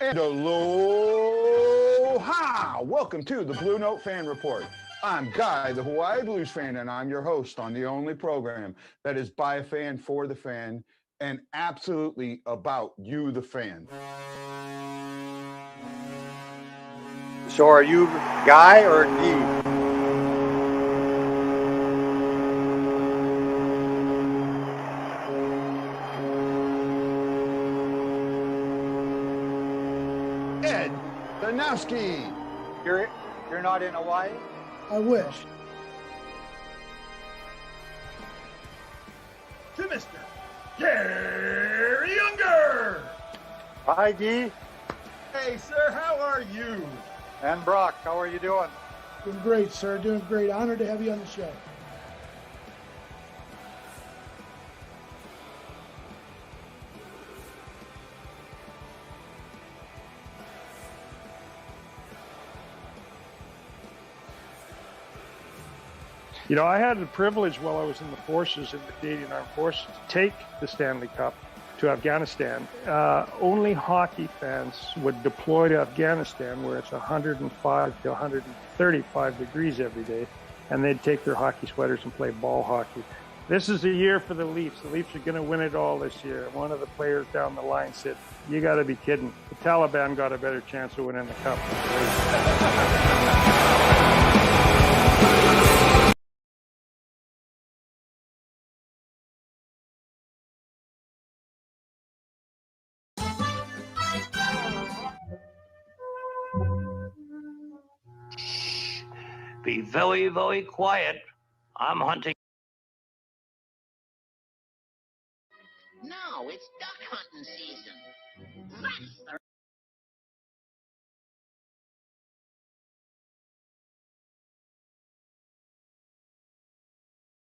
And aloha! Welcome to the Blue Note Fan Report. I'm Guy, the Hawaii Blues fan, and I'm your host on the only program that is by a fan, for the fan, and absolutely about you, the fan. So are you Guy or D? Ed Danowski. You're not in Hawaii? I wish. To Mr. Gary Younger. Hi, D. Hey, sir, how are you? And Brock, how are you doing? Doing great, sir. Doing great. Honored to have you on the show. You know, I had the privilege while I was in the forces, in the Canadian Armed Forces, to take the Stanley Cup to Afghanistan. Only hockey fans would deploy to Afghanistan where it's 105 to 135 degrees every day, and they'd take their hockey sweaters and play ball hockey. This is a year for the Leafs. The Leafs are going to win it all this year. One of the players down the line said, "You got to be kidding. The Taliban got a better chance of winning the cup." Be very, very quiet. I'm hunting. No, it's duck hunting season. That's the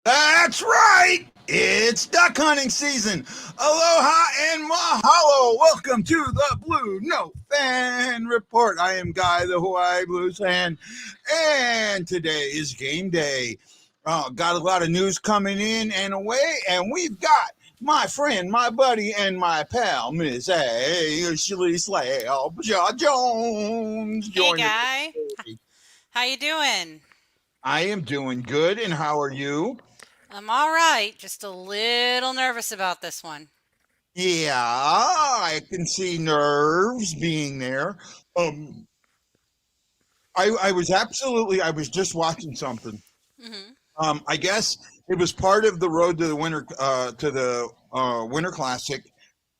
That's right. It's duck hunting season. Aloha and mahalo. Welcome to the Blue Note Fan Report. I am Guy, the Hawaii Blues fan, and today is game day. Got a lot of news coming in and away, and we've got my friend, my buddy, and my pal, Miss Ashley Slab Jones. Hey, Guy. How you doing? I am doing good, and how are you? I'm all right. Just a little nervous about this one. Yeah, I can see nerves being there. I was just watching something. Mm-hmm. I guess it was part of the road to the Winter Winter Classic.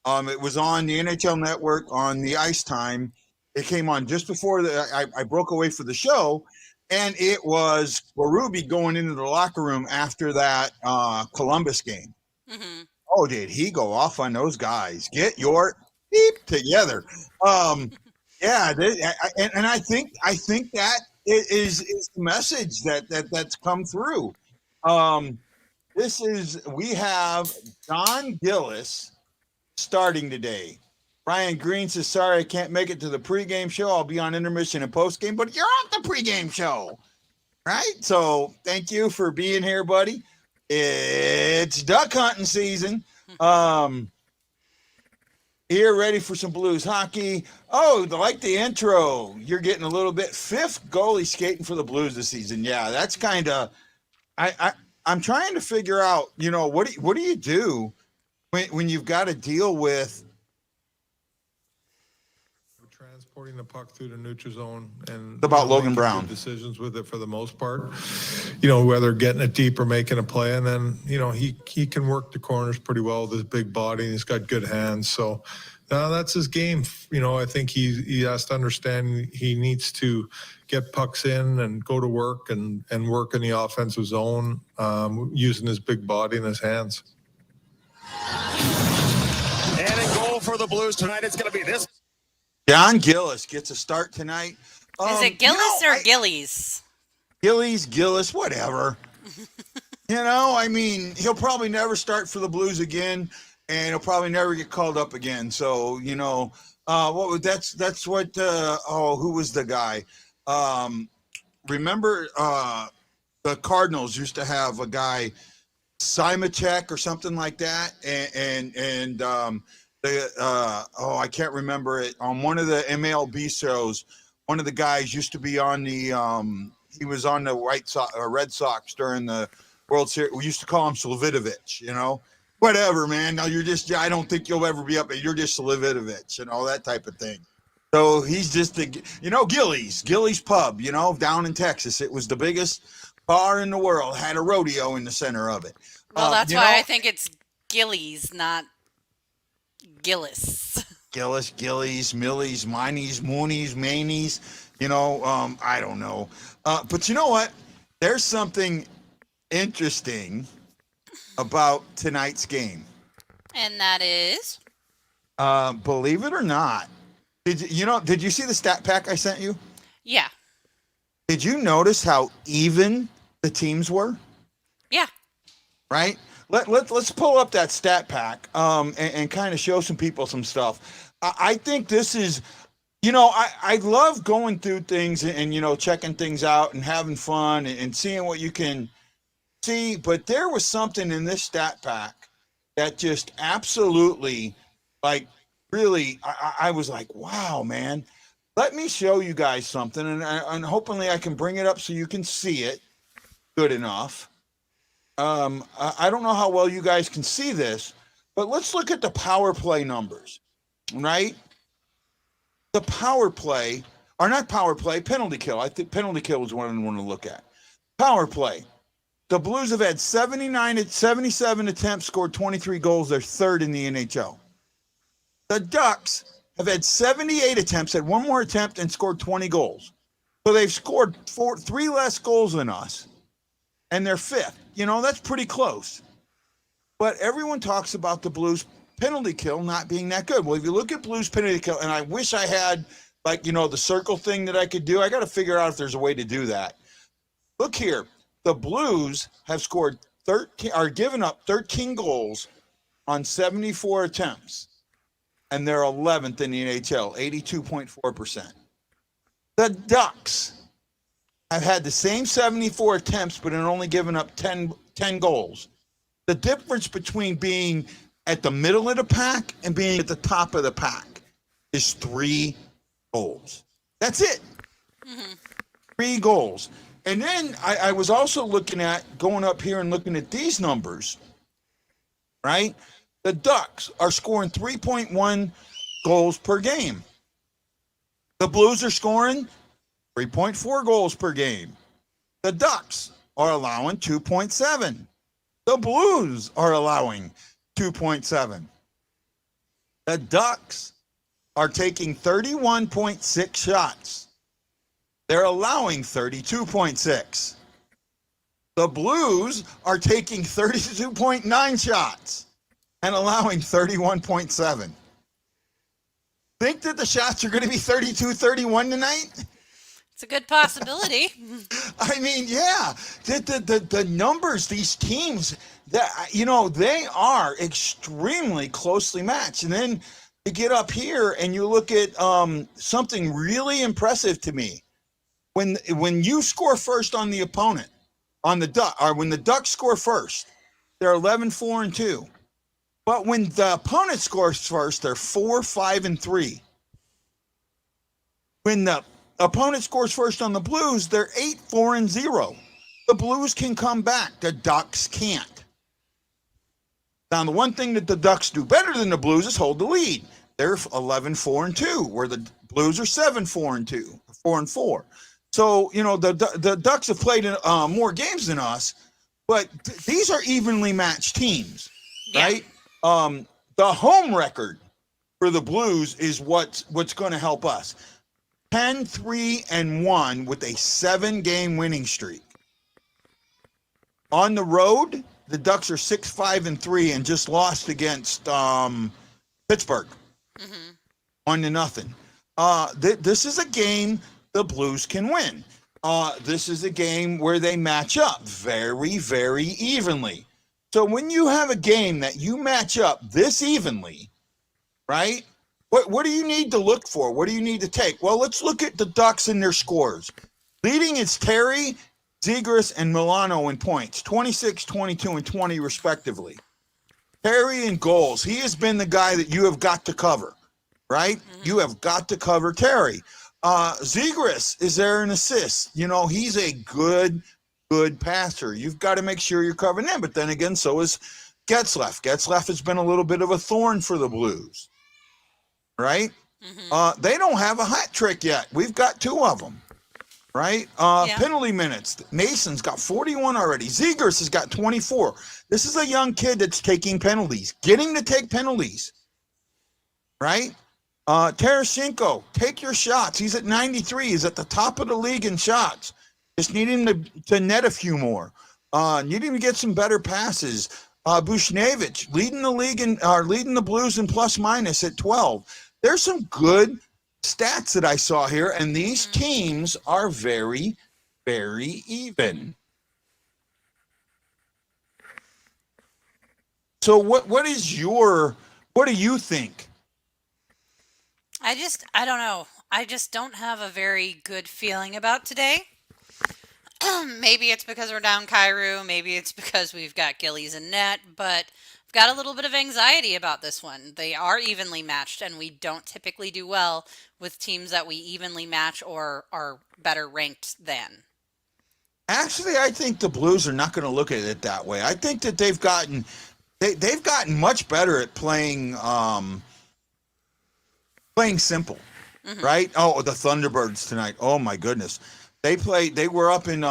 It was on the NHL Network on the Ice Time. It came on just before I broke away for the show, and it was Berube going into the locker room after that Columbus game. Mm-hmm. Oh, did he go off on those guys? Get your beep together. Yeah, and I think that is the message that's come through. We have Don Gillis starting today. Brian Green says, "Sorry, I can't make it to the pregame show. I'll be on intermission and postgame, but you're on the pregame show, right? So thank you for being here, buddy. It's duck hunting season. Here, ready for some Blues hockey. Oh, like the intro. You're getting a little bit fifth goalie skating for the Blues this season. Yeah, that's kind of. I'm trying to figure out. You know, what do you do when you've got to deal with transporting the puck through the neutral zone and about Logan Brown decisions with it for the most part, you know, whether getting it deep or making a play. And then, you know, he can work the corners pretty well with his big body, and he's got good hands. So that's his game. You know, I think he has to understand he needs to get pucks in and go to work and work in the offensive zone, using his big body and his hands. And a goal for the Blues tonight. It's going to be this. Don Gillis gets a start tonight. Is it Gillis or Gillies? Gillis, whatever. You know, I mean, he'll probably never start for the Blues again, and he'll probably never get called up again. So, you know, who was the guy? Remember, the Cardinals used to have a guy, Simacek or something like that, and I can't remember it. On one of the MLB shows, one of the guys used to be on the he was on the Red Sox during the World Series. We used to call him Slavitovich, you know. Whatever, man. No, I don't think you'll ever be up, but you're just Slavitovich, you know, that type of thing. So he's just Gilly's Pub, you know, down in Texas. It was the biggest bar in the world, had a rodeo in the center of it. Well, that's why I think it's Gillies, not Gillis. Gillies, Millies, Minies, Moonies, Manies, you know, I don't know. But you know what? There's something interesting about tonight's game. And that is? Believe it or not, did you see the stat pack I sent you? Yeah. Did you notice how even the teams were? Yeah. Right? Let's pull up that stat pack and kind of show some people some stuff. I think this is, you know, I love going through things and, you know, checking things out and having fun and seeing what you can see. But there was something in this stat pack that just absolutely, like, really, I was like, wow, man. Let me show you guys something, and hopefully I can bring it up so you can see it good enough. I don't know how well you guys can see this, but let's look at the power play numbers, right? The power play, or not power play, penalty kill. I think penalty kill was one I want to look at. Power play. The Blues have had 77 attempts, scored 23 goals. They're third in the NHL. The Ducks have had 78 attempts, had one more attempt, and scored 20 goals. So they've scored 3 less goals than us, and they're fifth. You know, that's pretty close. But everyone talks about the Blues penalty kill not being that good. Well, if you look at Blues penalty kill, and I wish I had, like, you know, the circle thing that I could do. I got to figure out if there's a way to do that. Look here. The Blues have scored 13, or given up 13 goals on 74 attempts. And they're 11th in the NHL, 82.4%. The Ducks have had the same 74 attempts, but have only given up 10 goals. The difference between being at the middle of the pack and being at the top of the pack is 3 goals. That's it. Mm-hmm. 3 goals. And then I was also going up here and looking at these numbers, right? The Ducks are scoring 3.1 goals per game. The Blues are scoring 3.4 goals per game. The Ducks are allowing 2.7. The Blues are allowing 2.7. The Ducks are taking 31.6 shots. They're allowing 32.6. The Blues are taking 32.9 shots and allowing 31.7. Think that the shots are going to be 32-31 tonight? It's a good possibility. I mean, yeah, the numbers, these teams, that, you know, they are extremely closely matched. And then you get up here and you look at something really impressive to me. When you score first on the opponent, on the Duck, or when the Ducks score first, they're 11-4-2. But when the opponent scores first, they're 4-5-3. When the opponent scores first on the Blues, they're 8-4-0. The Blues can come back. The Ducks can't. Now, the one thing that the Ducks do better than the Blues is hold the lead. They're 11-4-2, where the Blues are 7-4-2, 4-4. So, you know, the Ducks have played more games than us, but these are evenly matched teams, right? The home record for the Blues is what's going to help us. 10-3-1 with a 7-game winning streak. On the road, the Ducks are 6-5-3 and just lost against Pittsburgh. 1-0. This is a game the Blues can win. This is a game where they match up very, very evenly. So when you have a game that you match up this evenly, right? What do you need to look for? What do you need to take? Well, let's look at the Ducks and their scores. Leading is Terry, Zegras, and Milano in points, 26, 22, and 20 respectively. Terry in goals. He has been the guy that you have got to cover, right? You have got to cover Terry. Zegras is there in assists. You know, he's a good passer. You've got to make sure you're covering him. But then again, so is Getzlaf. Getzlaf has been a little bit of a thorn for the Blues, right? They don't have a hat trick yet. We've got 2 of them, right? Penalty minutes. Mason's got 41 already. Zegras has got 24. This is a young kid that's taking penalties, getting to take penalties, right? Tarasenko, take your shots. He's at 93. He's at the top of the league in shots. Just need him to net a few more. Need him to get some better passes. Bushnevich leading the league leading the Blues in plus minus at 12. There's some good stats that I saw here, and these teams are very, very even. So what do you think? I don't know. I just don't have a very good feeling about today. Maybe it's because we're down Kyrou. Maybe it's because we've got Gillies and net, but I've got a little bit of anxiety about this one. They are evenly matched, and we don't typically do well with teams that we evenly match or are better ranked than. Actually, I think the Blues are not going to look at it that way. I think that they've gotten much better at playing simple, right? Oh, the Thunderbirds tonight. Oh my goodness. They were up in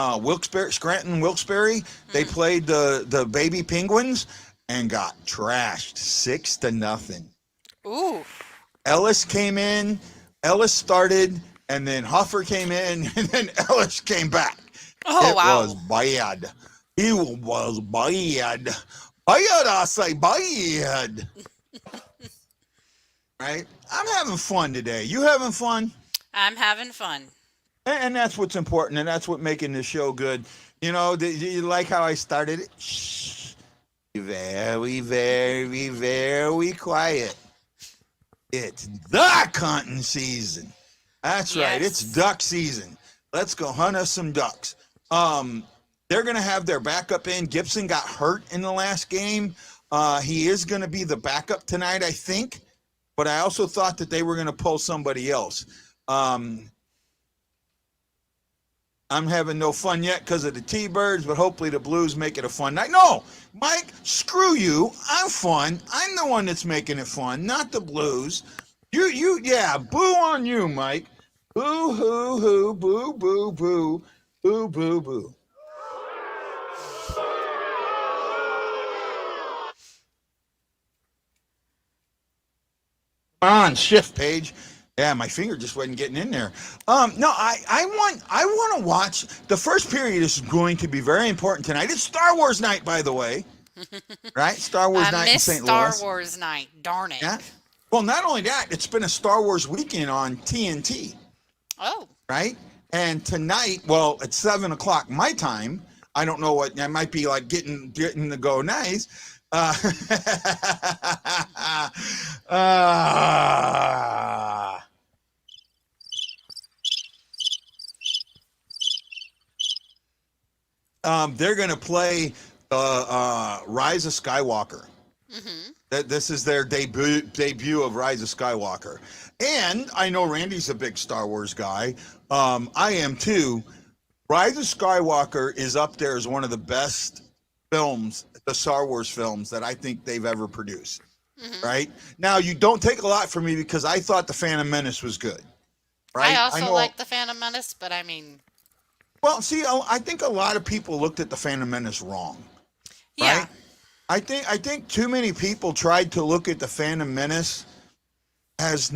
Scranton, Wilkes-Barre. They played the baby Penguins and got trashed 6-0. Ooh. Ellis came in, Ellis started, and then Hoffer came in, and then Ellis came back. Oh, wow. It was bad. He was bad. Bad, I say bad. Right? I'm having fun today. You having fun? I'm having fun. And that's what's important, and that's what making this show good. You know, you like how I started it? Shh. Very, very, very quiet. It's duck hunting season. That's right. It's duck season. Let's go hunt us some ducks. They're going to have their backup in. Gibson got hurt in the last game. He is going to be the backup tonight, I think. But I also thought that they were going to pull somebody else. I'm having no fun yet because of the T-Birds, but hopefully the Blues make it a fun night. No, Mike, screw you. I'm fun. I'm the one that's making it fun, not the Blues. Yeah, boo on you, Mike. Boo, hoo, hoo, boo, boo, boo, boo, boo, boo. Come on, shift page. Yeah, my finger just wasn't getting in there. No, I want to watch. The first period is going to be very important tonight. It's Star Wars night, by the way. Right? Star Wars night in St. Louis. Star Wars night. Darn it. Yeah. Well, not only that, it's been a Star Wars weekend on TNT. Oh. Right? And tonight, well, at 7 o'clock my time, I don't know what, I might be like getting the go nice. They're going to play Rise of Skywalker. This is their debut of Rise of Skywalker. And I know Randy's a big Star Wars guy. I am too. Rise of Skywalker is up there as one of the best films, the Star Wars films that I think they've ever produced. Right? Now, you don't take a lot from me because I thought The Phantom Menace was good. Right? I also like The Phantom Menace, but I mean... Well, see, I think a lot of people looked at The Phantom Menace wrong. Yeah. Right? I think too many people tried to look at The Phantom Menace has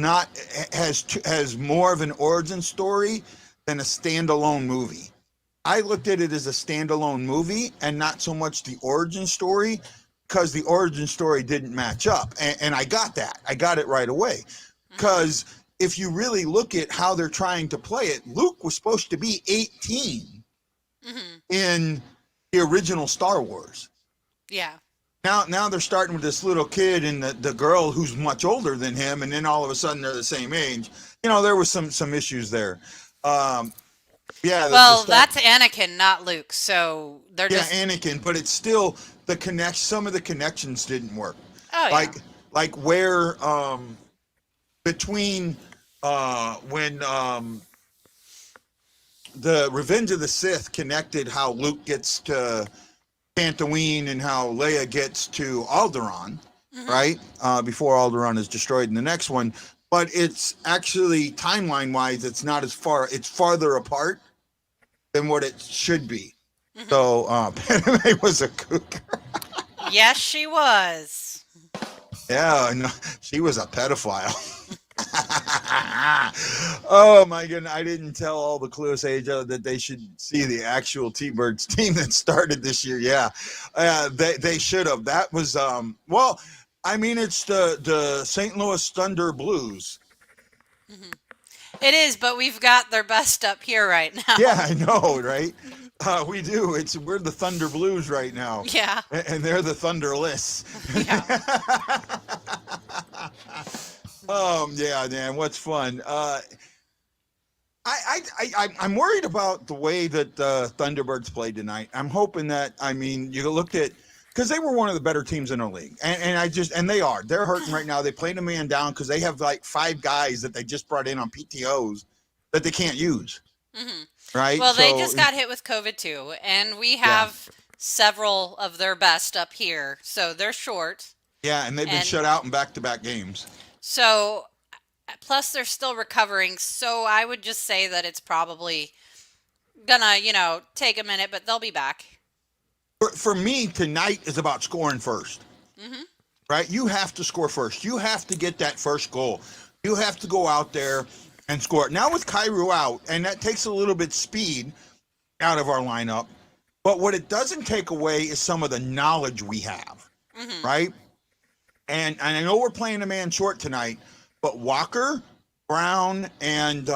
more of an origin story than a standalone movie. I looked at it as a standalone movie and not so much the origin story, because the origin story didn't match up. And I got that. I got it right away. Because if you really look at how they're trying to play it, Luke was supposed to be 18 in the original Star Wars. Yeah. Now they're starting with this little kid and the girl who's much older than him, and then all of a sudden they're the same age. You know, there was some issues there. Yeah. Well, that's Anakin, not Luke. So they're just Anakin, but it's still the connection. Some of the connections didn't work. yeah. Like where between when the Revenge of the Sith connected how Luke gets to Tatooine and how Leia gets to Alderaan, right? Before Alderaan is destroyed in the next one. But it's actually, timeline-wise, it's not as far. It's farther apart than what it should be. So Padme was a cougar. Yes, she was. Yeah, no, she was a pedophile. Oh my goodness! I didn't tell all the Clueless Age that they should see the actual T-Birds team that started this year. Yeah, they should have. That was well, I mean, it's the St. Louis Thunder Blues. It is, but we've got their best up here right now. Yeah, I know, right? We do. We're the Thunder Blues right now. Yeah. And they're the Thunderless. Yeah. Yeah, man, what's fun? I'm worried about the way that the Thunderbirds played tonight. I'm hoping that, I mean, you looked at, because they were one of the better teams in the league, and they are. They're hurting right now. They played a man down because they have like 5 guys that they just brought in on PTOs that they can't use. Right. Well, they just got hit with COVID too, and we have several of their best up here, so they're short. Yeah, and they've been shut out in back-to-back games. So, plus they're still recovering, so I would just say that it's probably gonna, take a minute, but they'll be back. For me, tonight is about scoring first. Right? You have to score first. You have to get that first goal. You have to go out there and score. Now with Kyrou out, and that takes a little bit speed out of our lineup, but what it doesn't take away is some of the knowledge we have, right? And I know we're playing a man short tonight, but Walker, Brown, and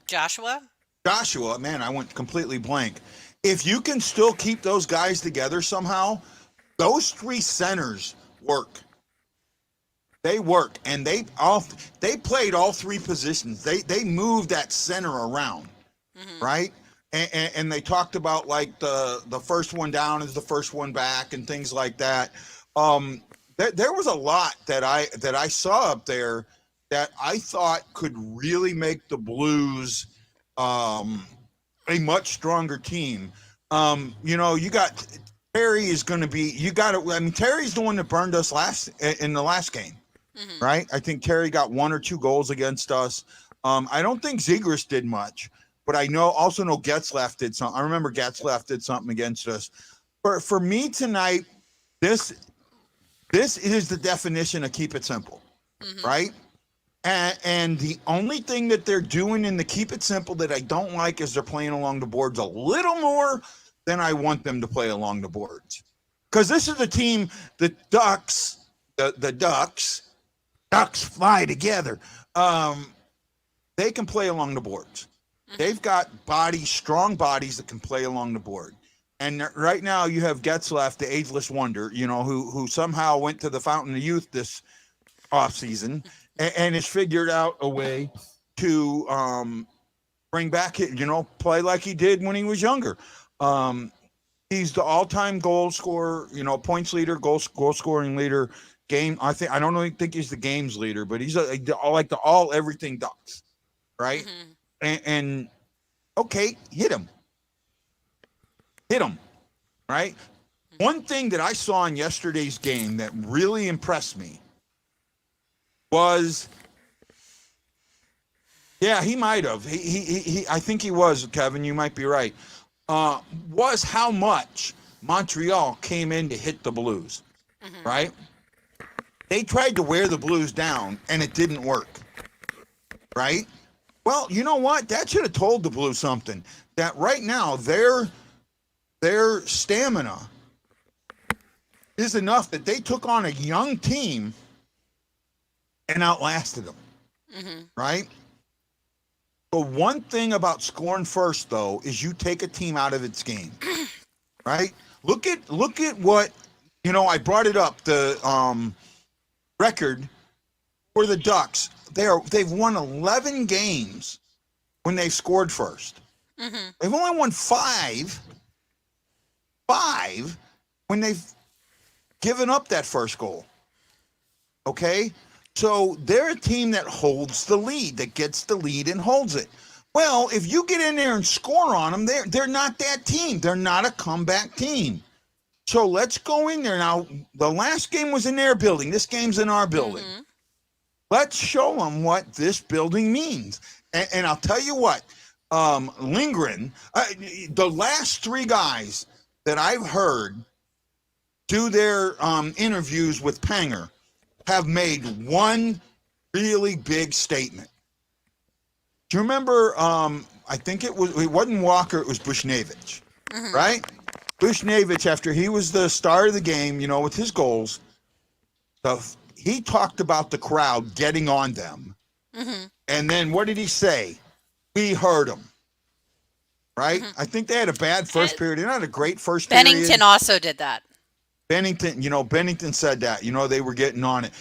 Joshua, man, I went completely blank. If you can still keep those guys together somehow, those 3 centers work. They work, and they played all 3 positions. They moved that center around, right? And they talked about like the first one down is the first one back and things like that. There was a lot that I saw up there that I thought could really make the Blues a much stronger team. You got Terry is going to be. Terry's the one that burned us in the last game. Right? I think Terry got 1 or 2 goals against us. I don't think Zegras did much, but I also know Getzlaff did something. I remember Getzlaff did something against us. For me tonight, this is the definition of keep it simple, right? And the only thing that they're doing in the keep it simple that I don't like is they're playing along the boards a little more than I want them to play along the boards. Because this is a team, the Ducks fly together. They can play along the boards. They've got strong bodies that can play along the board. And right now you have Getzlaff, the ageless wonder, who somehow went to the Fountain of Youth this offseason and has figured out a way to bring back, play like he did when he was younger. He's the all-time goal scorer, points leader, goal scoring leader. I think he's the games leader, but he's like the all everything Ducks, right? And okay, hit him, right? One thing that I saw in yesterday's game that really impressed me was, he might have. He I think he was, Kevin. You might be right. Was how much Montreal came in to hit the Blues, right? They tried to wear the Blues down, and it didn't work, right? Well, you know what? That should have told the Blues something. That right now, their stamina is enough that they took on a young team and outlasted them, right? The one thing about scoring first, though, is you take a team out of its game, right? Look at what, I brought it up, the record for the Ducks. They've won 11 games when they've scored first. They've only won 5 5 when they've given up that first goal. Okay? So they're a team that holds the lead, that gets the lead and holds it. Well, if you get in there and score on them, they're not that team. They're not a comeback team. So let's go in there. Now, the last game was in their building. This game's in our building. Mm-hmm. Let's show them what this building means. And I'll tell you what, Lindgren, the last 3 guys that I've heard do their interviews with Panger have made one really big statement. Do you remember, I think it wasn't Walker, it was Bushnevich, right? Bushnevich, after he was the star of the game, with his goals, he talked about the crowd getting on them. And then what did he say? We heard them, right? I think they had a bad first period. They had a great first period. Bennington also did that. Bennington said that. They were getting on it.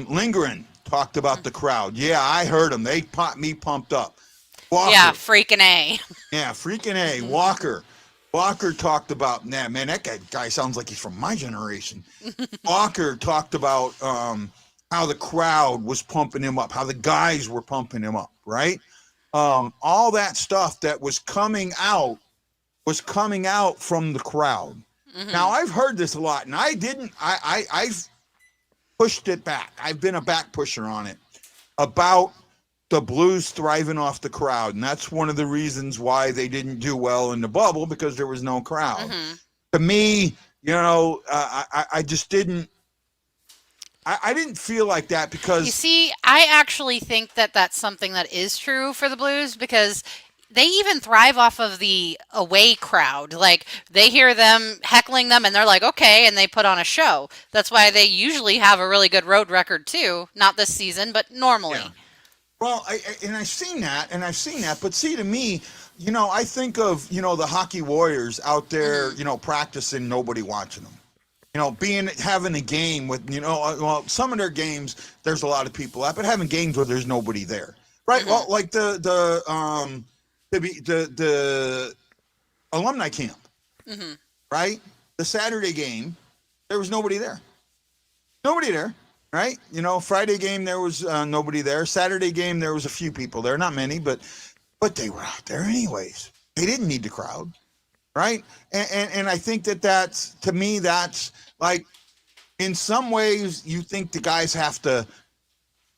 Lindgren talked about the crowd. Yeah, I heard them. They popped me pumped up. Walker, yeah, freaking A. Yeah, freaking A. Walker talked about, man, that guy sounds like he's from my generation. Walker talked about how the crowd was pumping him up, how the guys were pumping him up, right? All that stuff that was coming out from the crowd. Now, I've heard this a lot, and I've pushed it back. I've been a back pusher on it about the Blues thriving off the crowd, and that's one of the reasons why they didn't do well in the bubble, because there was no crowd. To me, I just didn't. I didn't feel like that because. You see, I actually think that that's something that is true for the Blues, because they even thrive off of the away crowd. Like, they hear them heckling them and they're like, okay, and they put on a show. That's why they usually have a really good road record too. Not this season, but normally. Yeah. Well, I've seen that, but see, to me, I think of, the hockey warriors out there, practicing, nobody watching them. Having a game with, well, some of their games, there's a lot of people at, but having games where there's nobody there, right? Well, like the alumni camp, right? The Saturday game, there was nobody there. Right? Friday game, there was nobody there. Saturday game, there was a few people there. Not many, but they were out there anyways. They didn't need the crowd, right? And I think that's, to me, that's like, in some ways, you think the guys have to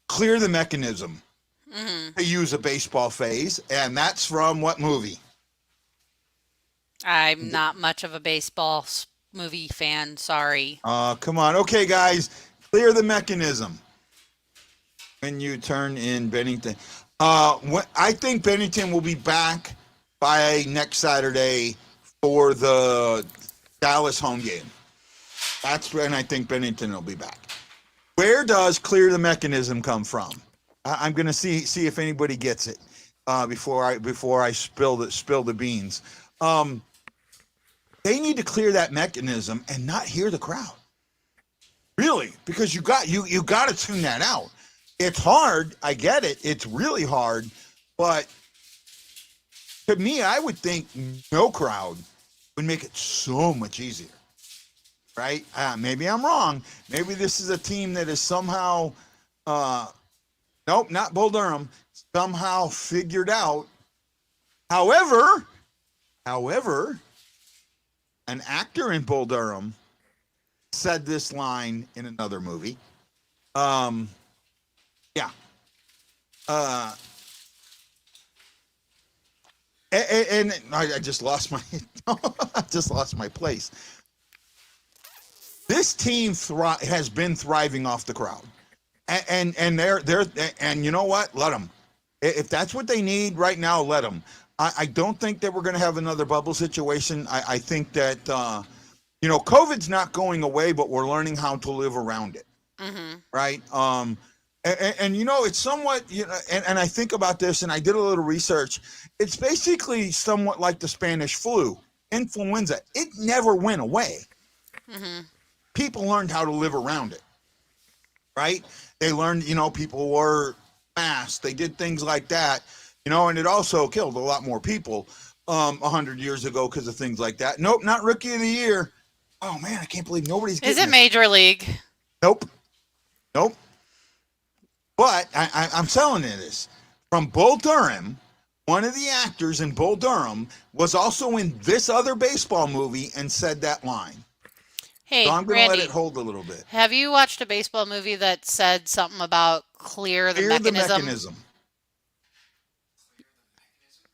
clear the mechanism to use a baseball phase, and that's from what movie? I'm not much of a baseball movie fan, sorry. Come on. Okay, guys. Clear the mechanism when you turn in Bennington. I think Bennington will be back by next Saturday for the Dallas home game. That's when I think Bennington will be back. Where does clear the mechanism come from? I'm going to see if anybody gets it before I spill the beans. They need to clear that mechanism and not hear the crowd. Really, because you got to tune that out. It's hard. I get it. It's really hard. But to me, I would think no crowd would make it so much easier. Right? Maybe I'm wrong. Maybe this is a team that is somehow, nope, not Bull Durham, somehow figured out. However, an actor in Bull Durham said this line in another movie. And I just lost my place. This team has been thriving off the crowd, and they're you know what? Let them. If that's what they need right now, let them. I don't think that we're going to have another bubble situation. I think that COVID's not going away, but we're learning how to live around it. Right? It's somewhat, and I think about this, and I did a little research. It's basically somewhat like the Spanish flu, influenza. It never went away. People learned how to live around it, right? They learned, people wore masks. They did things like that, and it also killed a lot more people. 100 years ago because of things like that. Nope, not Rookie of the Year. Oh man, I can't believe nobody's getting Is it Major League? Nope. But I'm telling you this. From Bull Durham, one of the actors in Bull Durham was also in this other baseball movie and said that line. Hey, So I'm going to Randy, let it hold a little bit. have you watched a baseball movie that said something about clear the mechanism?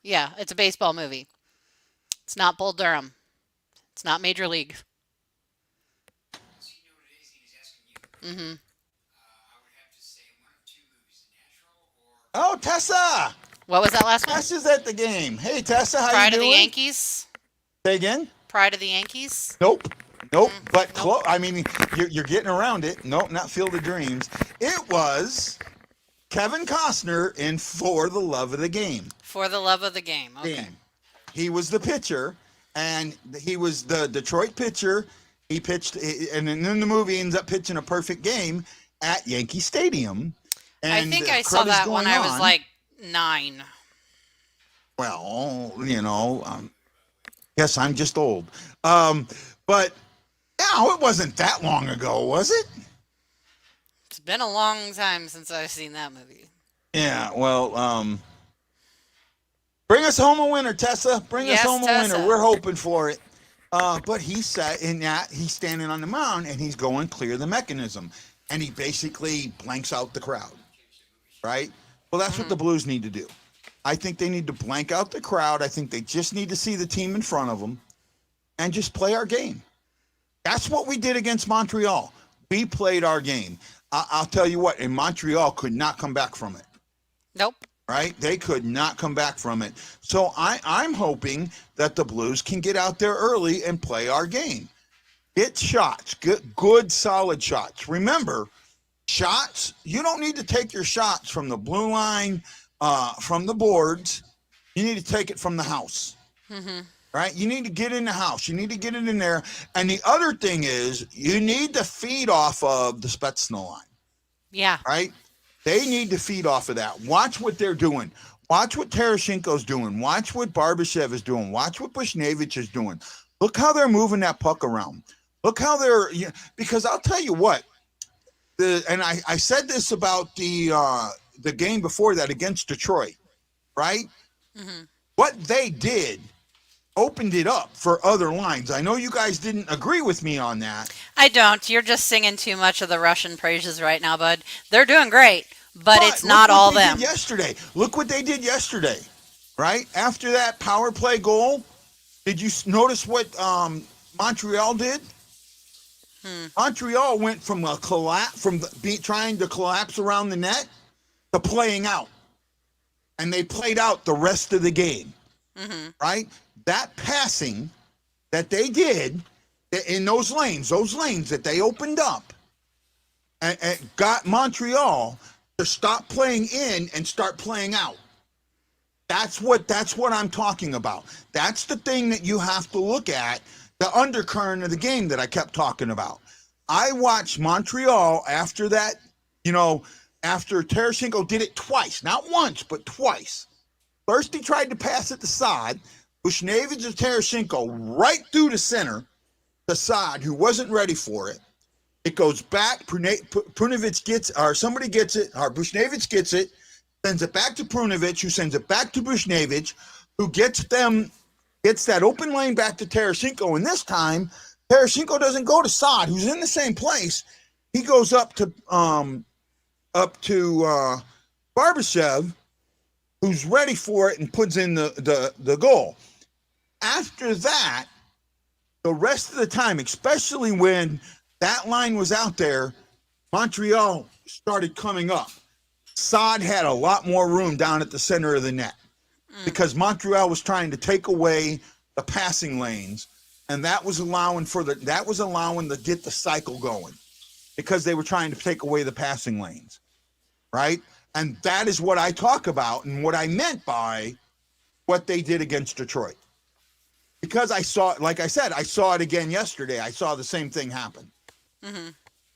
Yeah, it's a baseball movie. It's not Bull Durham. It's not Major League. Mm-hmm. Oh, Tessa! What was that last one? Tessa's at the game. Hey, Tessa, how Pride you of doing? the Yankees? Say again? Pride of the Yankees? Nope. But close. I mean, you're getting around it. Nope, not Field of Dreams. It was Kevin Costner in For the Love of the Game. For the Love of the Game. Okay. He was the pitcher, and he was the Detroit pitcher. He pitched, and in the movie, he ends up pitching a perfect game at Yankee Stadium. And I think I saw that when I was like 9. Well, guess I'm just old. But yeah, it wasn't that long ago, was it? It's been a long time since I've seen that movie. Yeah, well, bring us home a winner, Tessa. Bring us home a winner. We're hoping for it. But he said in that he's standing on the mound and he's going clear the mechanism, and he basically blanks out the crowd, right? Well, that's what the Blues need to do. I think they need to blank out the crowd. I think they just need to see the team in front of them and just play our game. That's what we did against Montreal. We played our game. I'll tell you what, and Montreal could not come back from it. Nope. Right? They could not come back from it. So I'm hoping that the Blues can get out there early and play our game. Get shots, good solid shots. Remember, shots, you don't need to take your shots from the blue line, from the boards. You need to take it from the house. Mm-hmm. Right? You need to get in the house. You need to get it in there. And the other thing is you need to feed off of the Spetsnaz line. Yeah. Right? They need to feed off of that. Watch what they're doing. Watch what Tarasenko's doing. Watch what Barbashev is doing. Watch what Buchnevich is doing. Look how they're moving that puck around. Look how they're – because I'll tell you what. And I said this about the game before that against Detroit, right? Mm-hmm. What they did – opened it up for other lines. I know you guys didn't agree with me on that. I don't. You're just singing too much of the Russian praises right now, bud. They're doing great, but it's not all them. Look what they did yesterday, right? After that power play goal, did you notice what Montreal did? Montreal went from a collapse, trying to collapse around the net to playing out, and they played out the rest of the game, right? That passing that they did in those lanes that they opened up and got Montreal to stop playing in and start playing out. That's what I'm talking about. That's the thing that you have to look at, the undercurrent of the game that I kept talking about. I watched Montreal after that, after Tarasenko did it twice, not once, but twice. First, he tried to pass it to Saad. Buchnevich and Tarasenko right through the center to Saad, who wasn't ready for it. It goes back. Prunovich gets, or somebody gets it, or Buchnevich gets it, sends it back to Prunovich, who sends it back to Buchnevich, who gets that open lane back to Tarasenko. And this time, Tarasenko doesn't go to Saad, who's in the same place. He goes up to Barbashev, who's ready for it and puts in the goal. After that, the rest of the time, especially when that line was out there, Montreal started coming up. Saad had a lot more room down at the center of the net because Montreal was trying to take away the passing lanes, and that was allowing to get the cycle going because they were trying to take away the passing lanes, right? And that is what I talk about and what I meant by what they did against Detroit. Because I saw, like I said, I saw it again yesterday. I saw the same thing happen. Mm-hmm.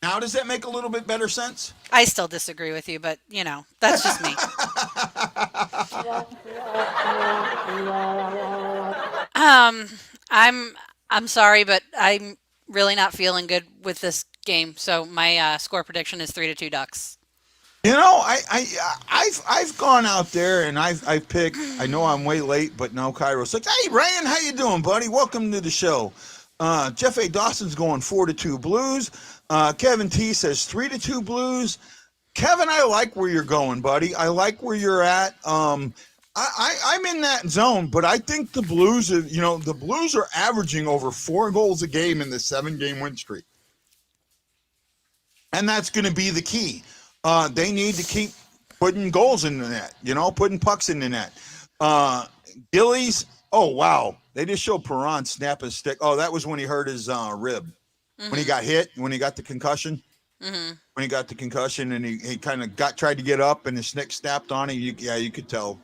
Now, does that make a little bit better sense? I still disagree with you, but, that's just me. I'm sorry, but I'm really not feeling good with this game. So my score prediction is 3-2 Ducks. You know, I've gone out there and I've picked. I know I'm way late, but no, Cairo's like, hey Ryan, how you doing, buddy? Welcome to the show. Jeff A. Dawson's going 4-2 Blues. Kevin T says 3-2 Blues. Kevin, I like where you're going, buddy. I like where you're at. I'm in that zone, but I think the Blues the Blues are averaging over 4 goals a game in the 7-game win streak, and that's going to be the key. They need to keep putting goals in the net, putting pucks in the net. Gillies, oh, wow. They just showed Perron snap his stick. Oh, that was when he hurt his rib. Mm-hmm. When he got hit, when he got the concussion. Mm-hmm. When he got the concussion and he kind of tried to get up and his stick snapped on him. You could tell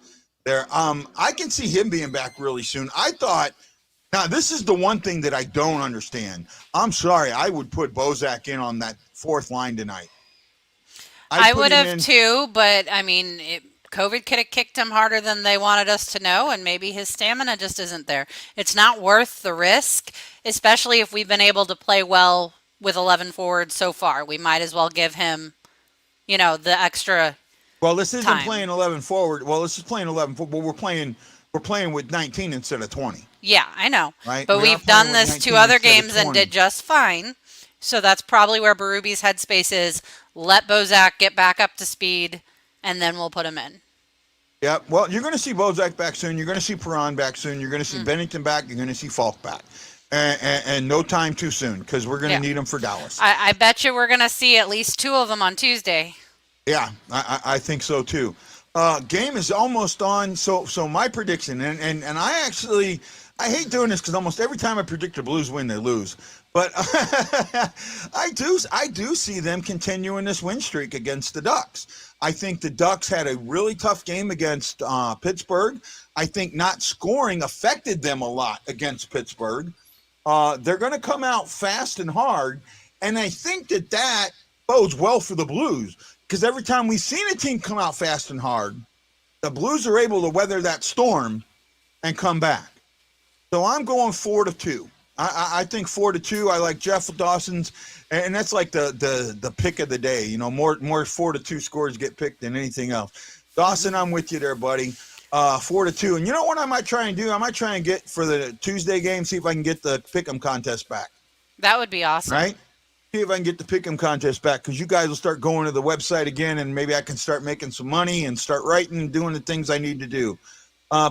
there. I can see him being back really soon. I thought, now this is the one thing that I don't understand. I'm sorry. I would put Bozak in on that fourth line tonight. I would have too, but I mean, COVID could have kicked him harder than they wanted us to know, and maybe his stamina just isn't there. It's not worth the risk, especially if we've been able to play well with 11 forwards so far. We might as well give him, the extra. Well, this isn't time. Playing 11 forward. Well, this is playing 11 forward. Well, we're playing with 19 instead of 20. Yeah, I know. Right? But we've done this 2 other games and did just fine. So that's probably where Berube's headspace is. Let Bozak get back up to speed, and then we'll put him in. Yeah, well, you're going to see Bozak back soon. You're going to see Perron back soon. You're going to see Bennington back. You're going to see Falk back. And no time too soon, because we're going to need them for Dallas. I bet you we're going to see at least 2 of them on Tuesday. Yeah, I think so too. Game is almost on. So my prediction, and I hate doing this because almost every time I predict the Blues win, they lose. But I do see them continuing this win streak against the Ducks. I think the Ducks had a really tough game against Pittsburgh. I think not scoring affected them a lot against Pittsburgh. They're going to come out fast and hard, and I think that bodes well for the Blues, because every time we've seen a team come out fast and hard, the Blues are able to weather that storm and come back. So I'm going 4-2. I think 4-2. I like Jeff Dawson's, and that's like the pick of the day. More 4-2 scores get picked than anything else. Dawson, I'm with you there, buddy. 4-2. And you know what I might try and do? I might try and get for the Tuesday game, see if I can get the pick'em contest back. That would be awesome. Right? See if I can get the pick'em contest back, because you guys will start going to the website again, and maybe I can start making some money and start writing and doing the things I need to do.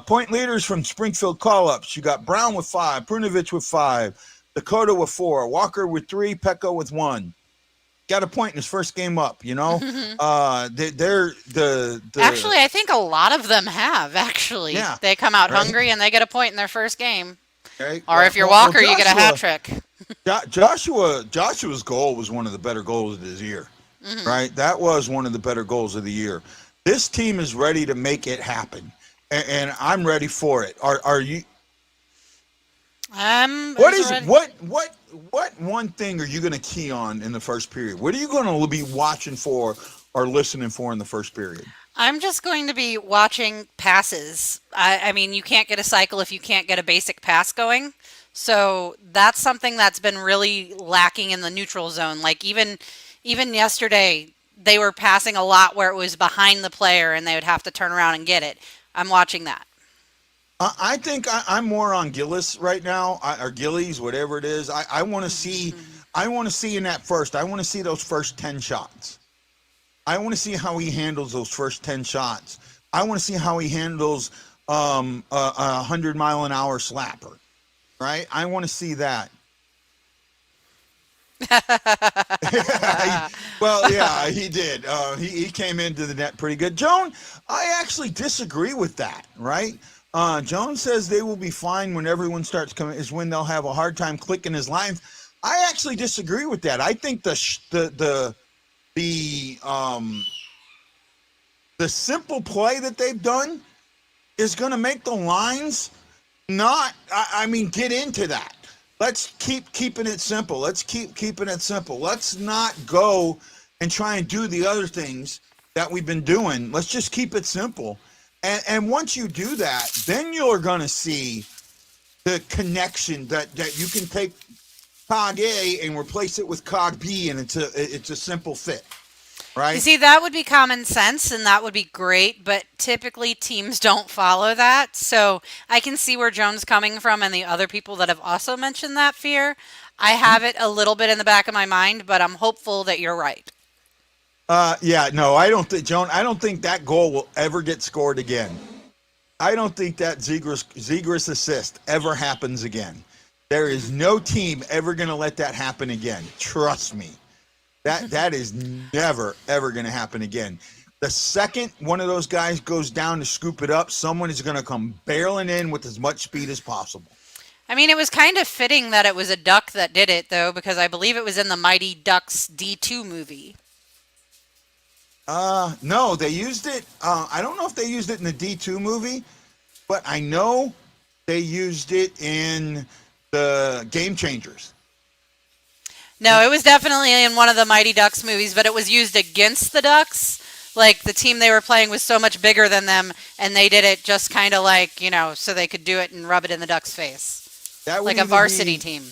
Point leaders from Springfield call-ups. You got Brown with 5, Prunovich with 5, Dakota with 4, Walker with 3, Pekka with 1. Got a point in his first game up, Actually, I think a lot of them have, actually. Yeah, they come out hungry and they get a point in their first game. Okay. Or if you're Walker, you get a hat trick. Joshua's goal was one of the better goals of this year, right? That was one of the better goals of the year. This team is ready to make it happen. And I'm ready for it. Are you? What one thing are you going to key on in the first period? What are you going to be watching for or listening for in the first period? I'm just going to be watching passes. I mean, you can't get a cycle if you can't get a basic pass going. So that's something that's been really lacking in the neutral zone. Like even yesterday, they were passing a lot where it was behind the player and they would have to turn around and get it. I'm watching that. I think I'm more on Gillis right now, or Gillies, whatever it is. I want to see. I want to see in that first. I want to see those first 10 shots. I want to see how he handles those first 10 shots. I want to see how he handles a 100-mile-an-hour slapper. Right? I want to see that. Well, yeah, he did. He came into the net pretty good. Joan, I actually disagree with that, right? Joan says they will be fine when everyone starts coming, is when they'll have a hard time clicking his lines. I actually disagree with that. I think the simple play that they've done is going to make the lines get into that. Let's keep keeping it simple. Let's keep keeping it simple. Let's not go and try and do the other things that we've been doing. Let's just keep it simple. And once you do that, then you're going to see the connection that you can take cog A and replace it with cog B, and it's a simple fit, right? You see, that would be common sense, and that would be great, but typically teams don't follow that. So I can see where Joan's coming from and the other people that have also mentioned that fear. I have it a little bit in the back of my mind, but I'm hopeful that you're right. Yeah, no, I don't think, Joan, I don't think that goal will ever get scored again. I don't think that Zegras assist ever happens again. There is no team ever going to let that happen again. Trust me. That is never, ever going to happen again. The second one of those guys goes down to scoop it up, someone is going to come barreling in with as much speed as possible. I mean, it was kind of fitting that it was a Duck that did it, though, because I believe it was in the Mighty Ducks D2 movie. No, they used it. I don't know if they used it in the D2 movie, but I know they used it in the Game Changers. No, it was definitely in one of the Mighty Ducks movies, but it was used against the Ducks. Like, the team they were playing was so much bigger than them, and they did it just kind of like, so they could do it and rub it in the Ducks' face. That would like a varsity team.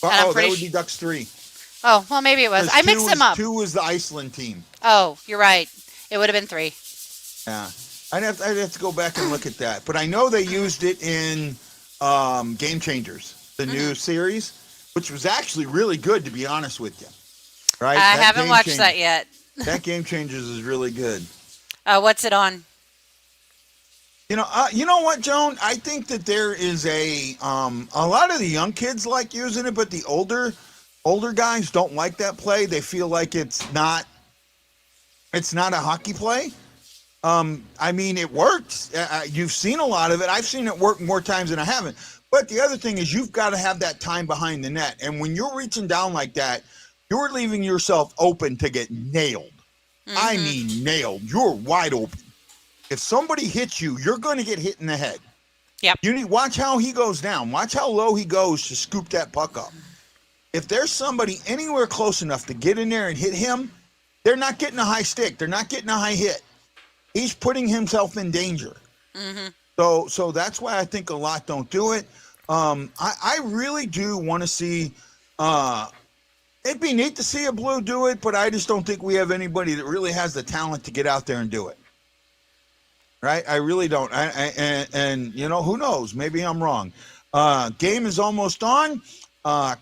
That would be Ducks 3. Oh, well, maybe it was. I mixed them up. 2 was the Iceland team. Oh, you're right. It would have been 3. Yeah. I'd have to go back and look at that. But I know they used it in Game Changers, the new series, which was actually really good, to be honest with you. Right? I haven't watched that yet. That Game Changers is really good. What's it on? You know what, Joan? I think that there is a lot of the young kids like using it, but the older guys don't like that play. They feel like it's not a hockey play. I mean, it works. You've seen a lot of it. I've seen it work more times than I haven't. But the other thing is you've got to have that time behind the net. And when you're reaching down like that, you're leaving yourself open to get nailed. I mean nailed. You're wide open. If somebody hits you, you're going to get hit in the head. Yep. Watch how he goes down. Watch how low he goes to scoop that puck up. If there's somebody anywhere close enough to get in there and hit him, they're not getting a high stick. They're not getting a high hit. He's putting himself in danger. So that's why I think a lot don't do it. I really do want to see. It'd be neat to see a Blue do it, but I just don't think we have anybody that really has the talent to get out there and do it. Right? I really don't. And who knows? Maybe I'm wrong. Game is almost on.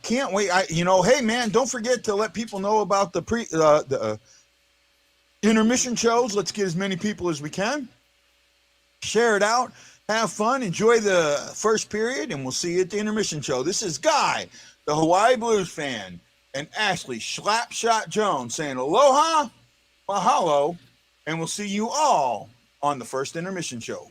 Can't wait. Hey man, don't forget to let people know about the intermission shows. Let's get as many people as we can. Share it out. Have fun. Enjoy the first period, and we'll see you at the intermission show. This is Guy, the Hawaii Blues fan, and Ashley Slapshot Jones saying aloha, mahalo, and we'll see you all on the first intermission show.